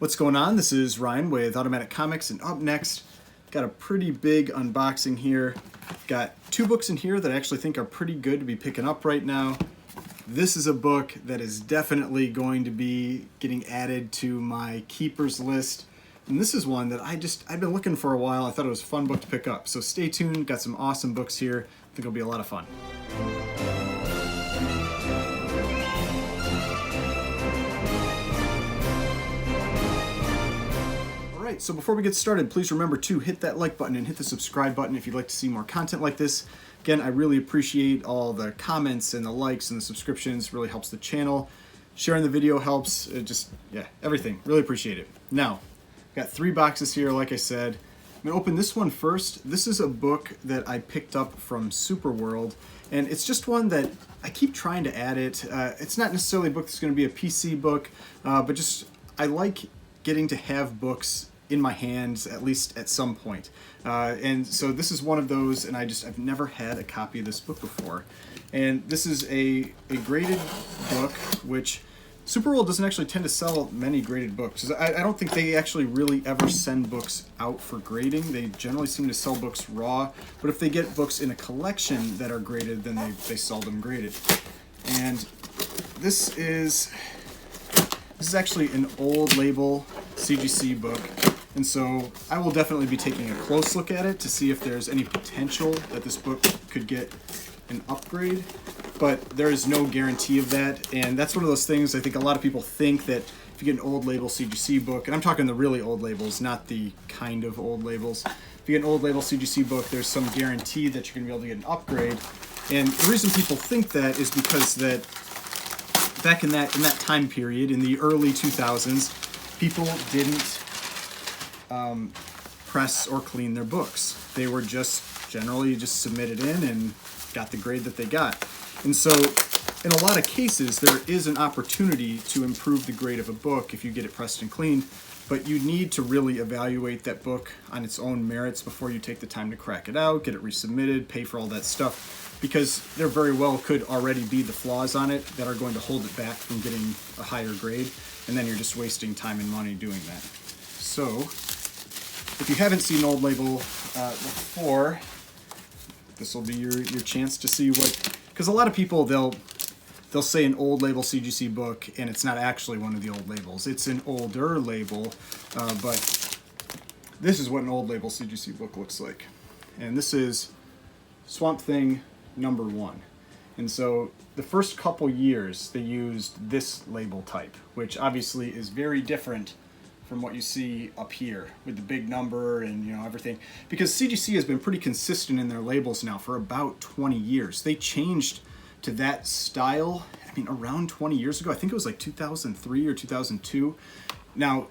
What's going on? This is Ryan with Automatic Comics, and up next, got a pretty big unboxing here. Got two books in here that I actually think are pretty good to be picking up right now. This is a book that is definitely going to be getting added to my keepers list. And this is one that I've been looking for a while. I thought it was a fun book to pick up. So stay tuned, got some awesome books here. I think it'll be a lot of fun. So before we get started, please remember to hit that like button and hit the subscribe button if you'd like to see more content like this. Again, I really appreciate all the comments and the likes and the subscriptions. It really helps the channel. Sharing the video helps. Everything. Really appreciate it. Now, got three boxes here, like I said. I'm going to open this one first. This is a book that I picked up from Superworld, and it's just one that I keep trying to add it. It's not necessarily a book that's going to be a PC book, but just I like getting to have books in my hands, at least at some point. And so this is one of those, and I've never had a copy of this book before. And this is a graded book, which Superworld doesn't actually tend to sell many graded books. I don't think they actually really ever send books out for grading. They generally seem to sell books raw, but if they get books in a collection that are graded, then they sell them graded. And this is actually an old Label CGC book. And so I will definitely be taking a close look at it to see if there's any potential that this book could get an upgrade, but there is no guarantee of that. And that's one of those things I think a lot of people think that if you get an old Label CGC book, and I'm talking the really old labels, not the kind of old labels. If you get an old Label CGC book, there's some guarantee that you're going to be able to get an upgrade. And the reason people think that is because that back in that time period, in the early 2000s, people didn't press or clean their books. They were generally just submitted in and got the grade that they got. And so in a lot of cases, there is an opportunity to improve the grade of a book if you get it pressed and cleaned, but you need to really evaluate that book on its own merits before you take the time to crack it out, get it resubmitted, pay for all that stuff, because there very well could already be the flaws on it that are going to hold it back from getting a higher grade, and then you're just wasting time and money doing that. So if you haven't seen Old Label before, this will be your chance to see what, because a lot of people, they'll say an old Label CGC book, and it's not actually one of the old labels. It's an older label, but this is what an old Label CGC book looks like. And this is Swamp Thing #1. And so the first couple years, they used this label type, which obviously is very different from what you see up here with the big number and everything, because CGC has been pretty consistent in their labels now for about 20 years. They changed to that style, around 20 years ago. I think it was like 2003 or 2002. Now,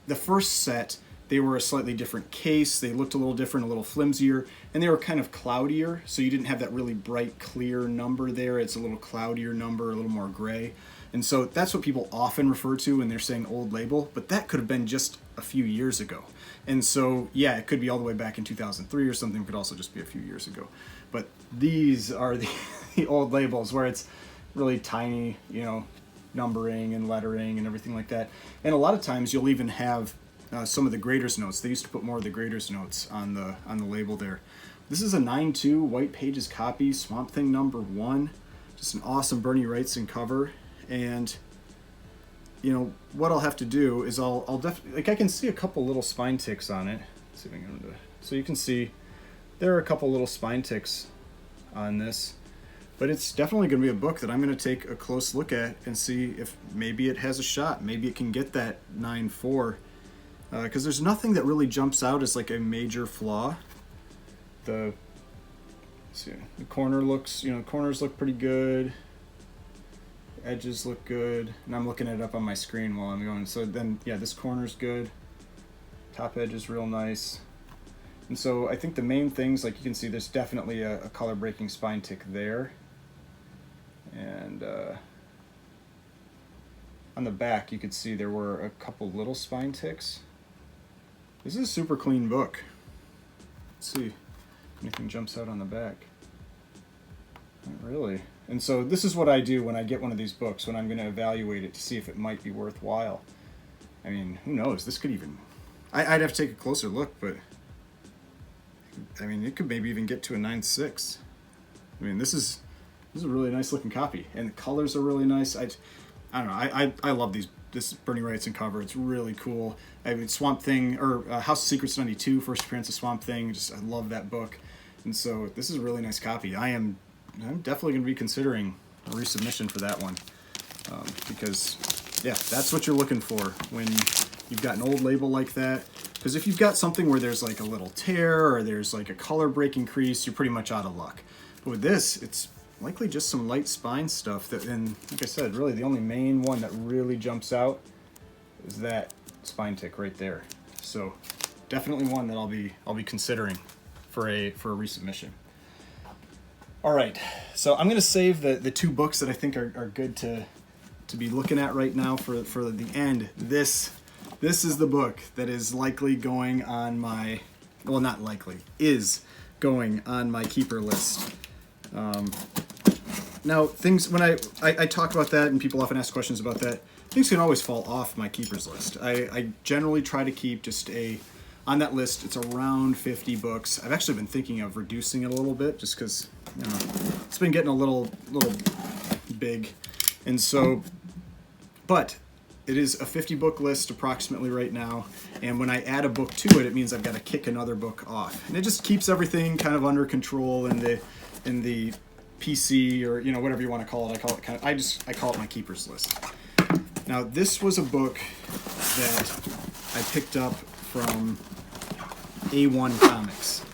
the first set, they were a slightly different case. They looked a little different, a little flimsier, and they were kind of cloudier, so you didn't have that really bright, clear number there. It's a little cloudier number, a little more gray. And so that's what people often refer to when they're saying old label, but that could have been just a few years ago. And so, yeah, it could be all the way back in 2003 or something. It could also just be a few years ago. But these are the old labels where it's really tiny, numbering and lettering and everything like that. And a lot of times you'll even have some of the grader's notes. They used to put more of the grader's notes on the label there. This is a 9/2 white pages copy, Swamp Thing #1. Just an awesome Bernie Wrightson cover. And what I'll have to do is I'll definitely, I can see a couple little spine ticks on it. Let's see if I can do it. So you can see there are a couple little spine ticks on this, but it's definitely going to be a book that I'm going to take a close look at and see if maybe it has a shot. Maybe it can get that 9/4, because there's nothing that really jumps out as like a major flaw. The corner looks, corners look pretty good. Edges look good, and I'm looking it up on my screen while I'm going. So then, yeah, this corner's good. Top edge is real nice. And so I think the main things, like you can see, there's definitely a color breaking spine tick there. And on the back, you could see there were a couple little spine ticks. This is a super clean book. Let's see if anything jumps out on the back. Not really. And so this is what I do when I get one of these books, when I'm going to evaluate it to see if it might be worthwhile. I mean, who knows? This could even... I'd have to take a closer look, but... I mean, it could maybe even get to a 9.6. I mean, this is a really nice looking copy, and the colors are really nice. I don't know. I love this Bernie Wrightson cover. It's really cool. I mean, Swamp Thing, or House of Secrets 92, first appearance of Swamp Thing. I love that book, and so this is a really nice copy. I'm definitely going to be considering a resubmission for that one, because yeah, that's what you're looking for when you've got an old label like that. Because if you've got something where there's like a little tear or there's like a color breaking crease, you're pretty much out of luck. But with this, it's likely just some light spine stuff that, and like I said, really the only main one that really jumps out is that spine tick right there. So definitely one that I'll be considering for a resubmission. All right, so I'm gonna save the two books that I think are good to be looking at right now for the end. This is the book that is likely going on my, well, not likely, is going on my keeper list. Now, things, when I talk about that, and people often ask questions about that, things can always fall off my keepers list. I generally try to keep just on that list, it's around 50 books. I've actually been thinking of reducing it a little bit, just because, you know, it's been getting a little big. And so, but it is a 50 book list approximately right now, and when I add a book to it, it means I've got to kick another book off, and it just keeps everything kind of under control in the PC, or you know, whatever you want to call it. I call it my keepers list. Now, this was a book that I picked up from A1 Comics,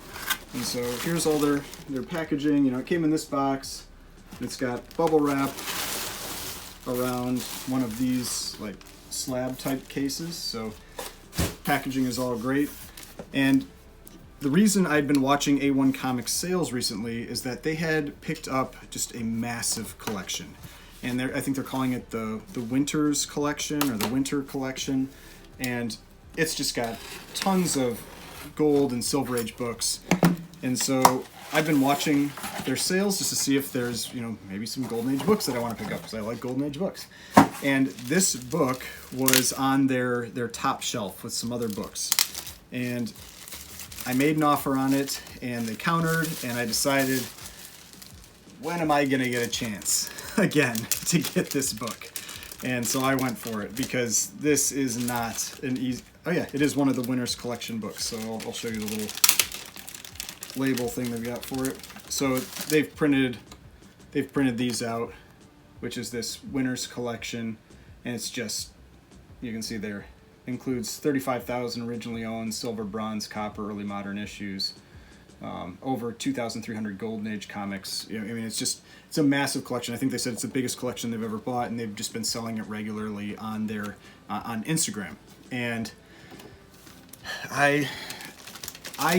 and so here's all their packaging. You know, it came in this box. It's got bubble wrap around one of these like slab type cases, so packaging is all great. And the reason I'd been watching A1 Comics sales recently is that they had picked up just a massive collection, and I think they're calling it the Winters collection or the Winter collection, and it's just got tons of gold and Silver Age books. And so I've been watching their sales just to see if there's, you know, maybe some Golden Age books that I want to pick up, because I like Golden Age books. And this book was on their top shelf with some other books. And I made an offer on it, and they countered, and I decided, when am I going to get a chance again to get this book? And so I went for it, because this is not an easy... Oh yeah, it is one of the Winners Collection books, so I'll show you the little label thing they've got for it. So they've printed these out, which is this Winners Collection, and it's just, you can see there, includes 35,000 originally owned silver, bronze, copper, early modern issues, over 2,300 Golden Age comics. You know, I mean, it's a massive collection. I think they said it's the biggest collection they've ever bought, and they've just been selling it regularly on their on Instagram. And I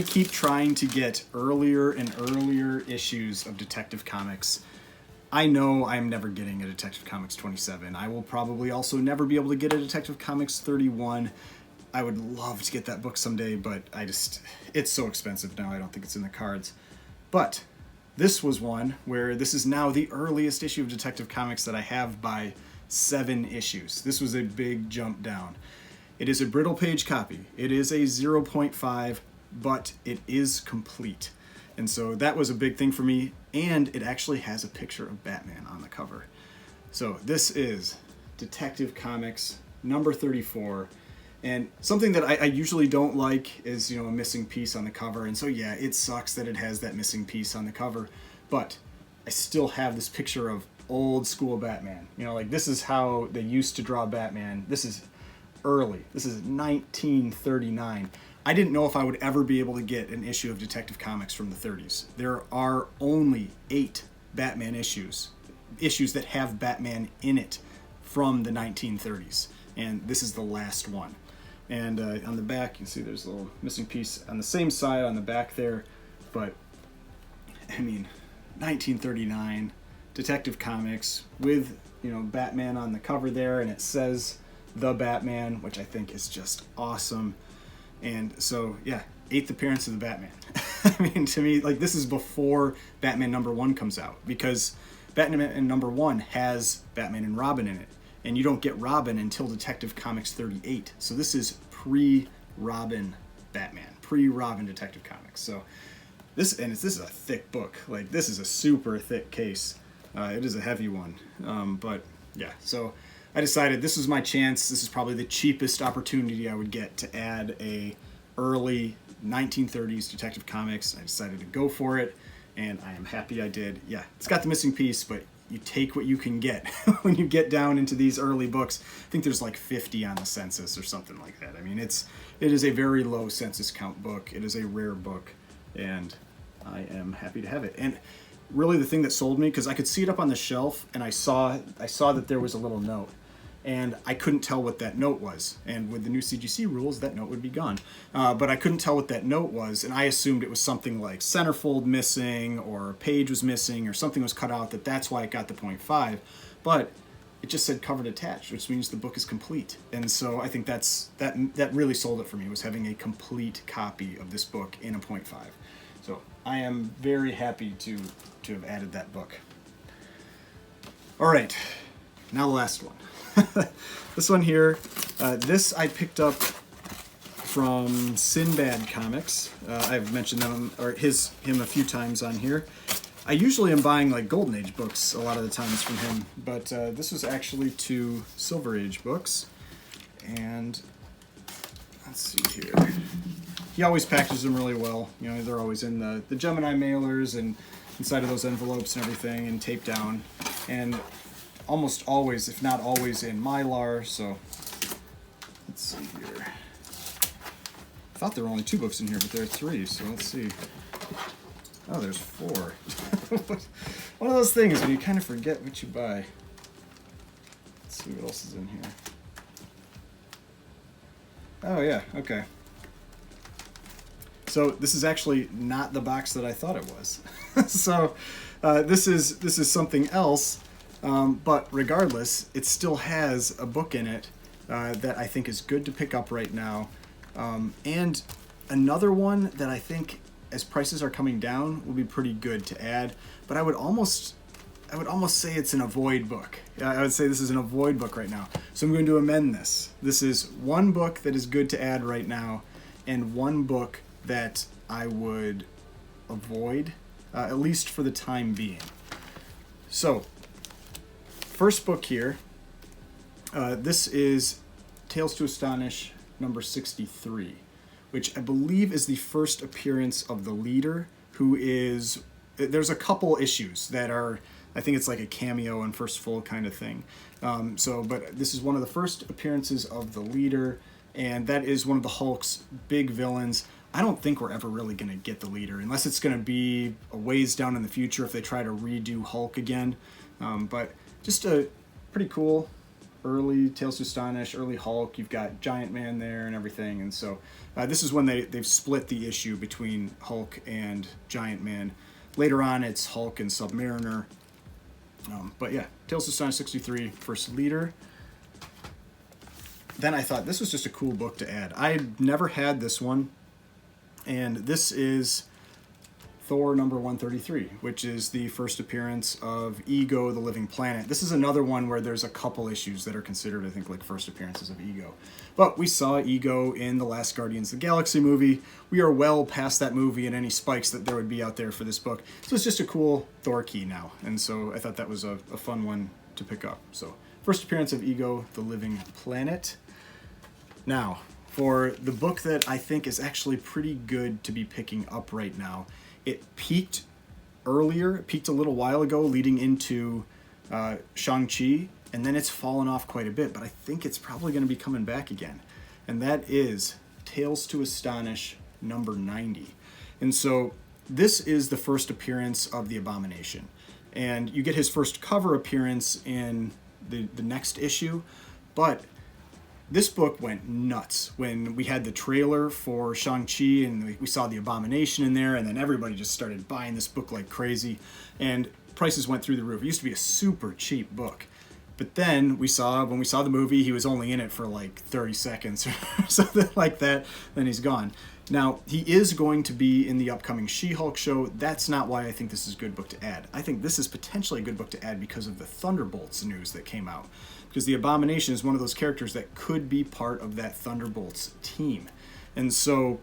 keep trying to get earlier and earlier issues of Detective Comics. I know I'm never getting a Detective Comics 27. I will probably also never be able to get a Detective Comics 31. I would love to get that book someday, but it's so expensive now, I don't think it's in the cards. But this was one where this is now the earliest issue of Detective Comics that I have by 7 issues. This was a big jump down. It is a brittle page copy. It is a 0.5, but it is complete. And so that was a big thing for me, and it actually has a picture of Batman on the cover. So this is Detective Comics number 34, and something that I usually don't like is, you know, a missing piece on the cover. And so yeah, it sucks that it has that missing piece on the cover, but I still have this picture of old school Batman. You know, like this is how they used to draw Batman. This is early. This is 1939. I didn't know if I would ever be able to get an issue of Detective Comics from the 30s. There are only 8 Batman issues that have Batman in it from the 1930s, and this is the last one. And on the back, you can see there's a little missing piece on the same side on the back there, but I mean, 1939 Detective Comics with, you know, Batman on the cover there, and it says The Batman, which I think is just awesome. And so, yeah, 8th appearance of the Batman. I mean, to me, like, this is before Batman number 1 comes out, because Batman number 1 has Batman and Robin in it. and you don't get Robin until Detective Comics 38. So this is pre-Robin Batman, pre-Robin Detective Comics. So this is a thick book. Like, this is a super thick case. It is a heavy one, but yeah. So I decided this was my chance. This is probably the cheapest opportunity I would get to add a early 1930s Detective Comics. I decided to go for it, and I am happy I did. Yeah, it's got the missing piece, but you take what you can get when you get down into these early books. I think there's like 50 on the census or something like that. I mean, it is a very low census count book. It is a rare book, and I am happy to have it. And really the thing that sold me, because I could see it up on the shelf, and I saw that there was a little note, and I couldn't tell what that note was. And with the new CGC rules, that note would be gone. But I couldn't tell what that note was, and I assumed it was something like centerfold missing, or a page was missing, or something was cut out, that's why it got the 0.5. But it just said covered attached, which means the book is complete. And so I think that really sold it for me, was having a complete copy of this book in a 0.5. So I am very happy to have added that book. All right, now the last one. This one here, this I picked up from Sinbad Comics. I've mentioned him a few times on here. I usually am buying like Golden Age books a lot of the times from him, but this was actually 2 Silver Age books. And let's see here. He always packages them really well. You know, they're always in the Gemini mailers and inside of those envelopes and everything, and taped down. And almost always, if not always, in Mylar. So let's see here. I thought there were only 2 books in here, but there are 3. So let's see. Oh, there's 4. One of those things when you kind of forget what you buy. Let's see what else is in here. Oh yeah, okay. So this is actually not the box that I thought it was. So this is something else. But regardless, it still has a book in it that I think is good to pick up right now. And another one that I think, as prices are coming down, will be pretty good to add. But I would almost say it's an avoid book. I would say this is an avoid book right now. So I'm going to amend this. This is one book that is good to add right now, and one book that I would avoid, at least for the time being. So, first book here, this is Tales to Astonish number 63, which I believe is the first appearance of the leader, who is, there's a couple issues that are, I think it's like a cameo and first full kind of thing. But this is one of the first appearances of the leader, and that is one of the Hulk's big villains. I don't think we're ever really going to get the leader, unless it's going to be a ways down in the future if they try to redo Hulk again. But just a pretty cool early Tales to Astonish, early Hulk. You've got Giant Man there and everything. And so this is when they've split the issue between Hulk and Giant Man. Later on, it's Hulk and Submariner. But yeah, Tales to Astonish 63, first leader. Then I thought this was just a cool book to add. I never had this one. And this is Thor number 133, which is the first appearance of Ego, the Living Planet. This is another one where there's a couple issues that are considered, I think, like first appearances of Ego. But we saw Ego in the last Guardians of the Galaxy movie. We are well past that movie and any spikes that there would be out there for this book. So it's just a cool Thor key now. And so I thought that was a fun one to pick up. So first appearance of Ego, the Living Planet. Now, for the book that I think is actually pretty good to be picking up right now. It peaked earlier, it peaked a little while ago leading into Shang-Chi, and then it's fallen off quite a bit, but I think it's probably going to be coming back again. And that is Tales to Astonish number 90. And so this is the first appearance of the Abomination. And you get his first cover appearance in the next issue, but this book went nuts when we had the trailer for Shang-Chi and we saw the Abomination in there, and then everybody just started buying this book like crazy, and prices went through the roof. It used to be a super cheap book. But then when we saw the movie, he was only in it for like 30 seconds or something like that, then he's gone. Now, he is going to be in the upcoming She-Hulk show. That's not why I think this is a good book to add. I think this is potentially a good book to add because of the Thunderbolts news that came out. because the Abomination is one of those characters that could be part of that Thunderbolts team. And so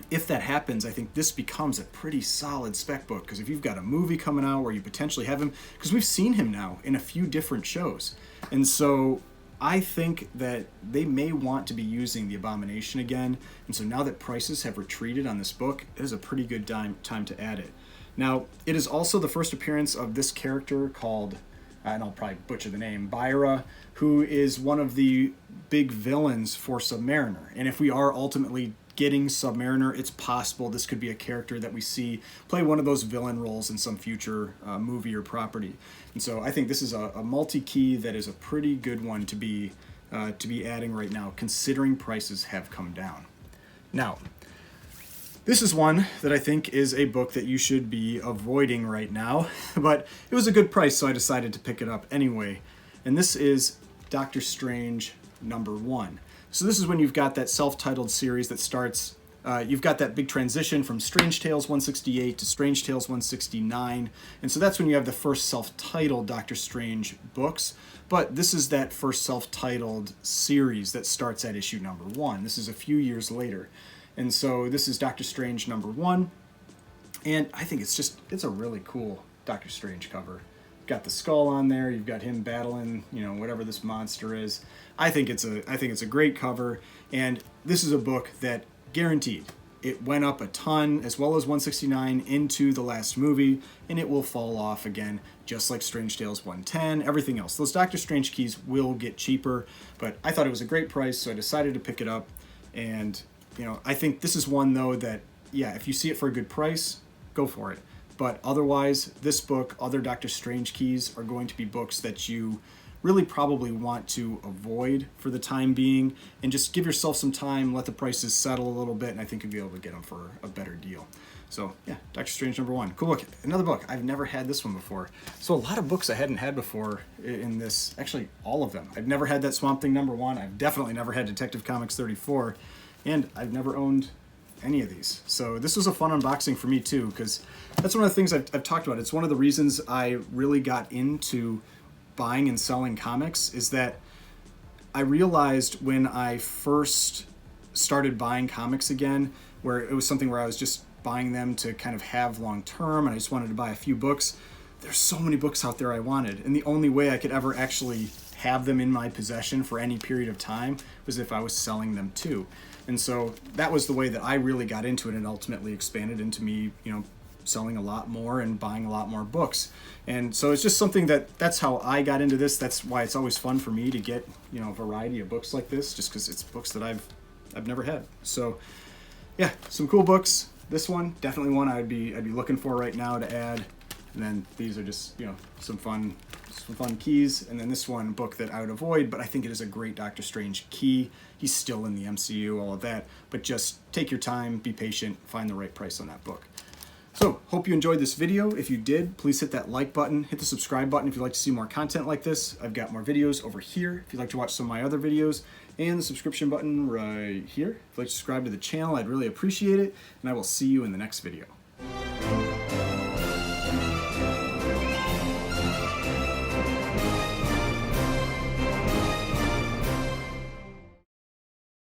if that happens, I think this becomes a pretty solid spec book, because if you've got a movie coming out where you potentially have him, because we've seen him now in a few different shows, and so I think that they may want to be using the Abomination again, and so now that prices have retreated on this book, it is a pretty good time to add it. Now, it is also the first appearance of this character called, and I'll probably butcher the name, Byra, who is one of the big villains for Submariner. And if we are ultimately getting Submariner, it's possible this could be a character that we see play one of those villain roles in some future movie or property. And so I think this is a multi-key that is a pretty good one to be adding right now, considering prices have come down. Now, this is one that I think is a book that you should be avoiding right now, but it was a good price, so I decided to pick it up anyway. And this is Doctor Strange #1. So this is when you've got that self-titled series that starts, you've got that big transition from Strange Tales 168 to Strange Tales 169, and so that's when you have the first self-titled Doctor Strange books, but this is that first self-titled series that starts at issue #1. This is a few years later. And so this is Doctor Strange #1, and I think it's a really cool Doctor Strange cover. You've got the skull on there, you've got him battling, whatever this monster is. I think it's a great cover, and this is a book that guaranteed it went up a ton, as well as 169 into the last movie, and it will fall off again, just like Strange Tales 110, everything else. Those Doctor Strange keys will get cheaper, but I thought it was a great price, so I decided to pick it up. And I think this is one, though, that, yeah, if you see it for a good price, go for it. But otherwise, this book, other Doctor Strange keys, are going to be books that you really probably want to avoid for the time being, and just give yourself some time, let the prices settle a little bit, and I think you'll be able to get them for a better deal. So, yeah, Doctor Strange #1. Cool book. Another book. I've never had this one before. So a lot of books I hadn't had before in this. Actually, all of them. I've never had that Swamp Thing #1. I've definitely never had Detective Comics 34. And I've never owned any of these. So this was a fun unboxing for me too, because that's one of the things I've talked about. It's one of the reasons I really got into buying and selling comics, is that I realized when I first started buying comics again, where it was something where I was just buying them to kind of have long term, and I just wanted to buy a few books. There's so many books out there I wanted, and the only way I could ever actually have them in my possession for any period of time was if I was selling them too. And so that was the way that I really got into it, and ultimately expanded into me, selling a lot more and buying a lot more books. And so it's just something that's how I got into this. That's why it's always fun for me to get, a variety of books like this, just because it's books that I've never had. So yeah, some cool books. This one, definitely one I'd be looking for right now to add. And then these are just, some fun keys. And then this one, book that I would avoid, but I think it is a great Doctor Strange key. He's still in the MCU, all of that. But just take your time, be patient, find the right price on that book. So, hope you enjoyed this video. If you did, please hit that like button, hit the subscribe button if you'd like to see more content like this. I've got more videos over here if you'd like to watch some of my other videos, and the subscription button right here. If you'd like to subscribe to the channel, I'd really appreciate it, and I will see you in the next video.